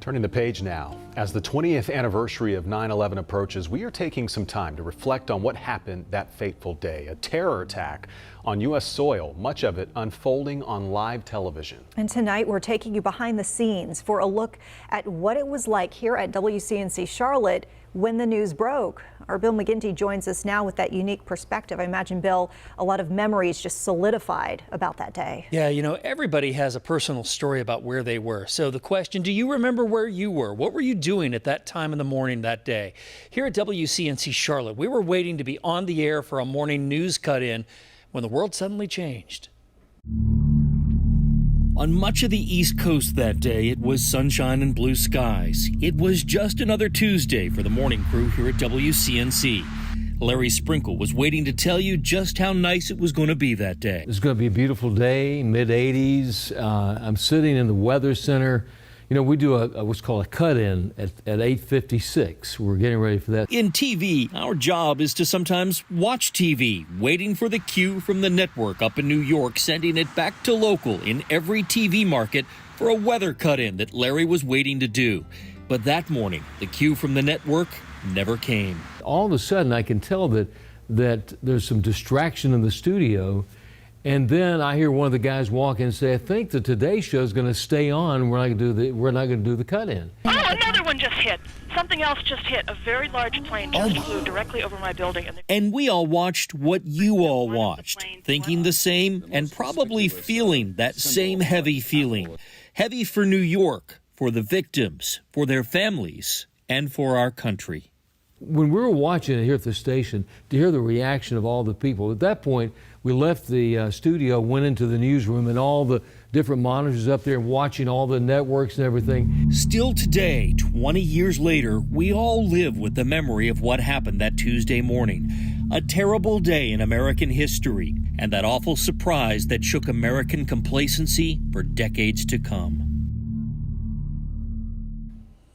Turning the page now, as the 20th anniversary of 9/11 approaches, we are taking some time to reflect on what happened that fateful day, a terror attack on U.S. soil, much of it unfolding on live television. And tonight we're taking you behind the scenes for a look at what it was like here at WCNC Charlotte when the news broke. Our Bill McGinty joins us now with that unique perspective. I imagine, Bill, a lot of memories just solidified about that day. Yeah, you know, everybody has a personal story about where they were. So the question, do you remember where you were? What were you doing at that time in the morning that day? Here at WCNC Charlotte, we were waiting to be on the air for a morning news cut-in when the world suddenly changed. On much of the East Coast that day, it was sunshine and blue skies. It was just another Tuesday for the morning crew here at WCNC. Larry Sprinkle was waiting to tell you just how nice it was going to be that day. It's going to be a beautiful day, mid-80s. I'm sitting in the weather center. You know, we do what's called a cut-in at 8:56. We're getting ready for that. In TV, our job is to sometimes watch TV, waiting for the cue from the network up in New York, sending it back to local in every TV market for a weather cut-in that Larry was waiting to do. But that morning, the cue from the network never came. All of a sudden, I can tell that there's some distraction in the studio. And then I hear one of the guys walk in and say, I think the Today Show is going to stay on. We're not going to do the cut-in. Oh, another one just hit. Something else just hit. A very large plane just flew directly over my building. And we all watched what you all watched, thinking the same and probably feeling that same heavy feeling. Heavy for New York, for the victims, for their families, and for our country. When we were watching it here at the station, to hear the reaction of all the people, at that point, we left the studio, went into the newsroom, and all the different monitors up there watching all the networks and everything. Still today, 20 years later, we all live with the memory of what happened that Tuesday morning. A terrible day in American history, and that awful surprise that shook American complacency for decades to come.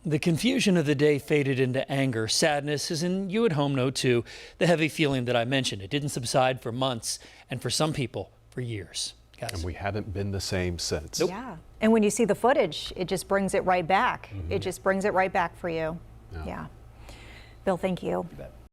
The confusion of the day faded into anger, sadness, as in you at home know too, the heavy feeling that I mentioned. It didn't subside for months, and for some people, for years. Guys. And we haven't been the same since. Nope. Yeah, and when you see the footage, it just brings it right back. It just brings it right back for you. Yeah. Bill, thank you.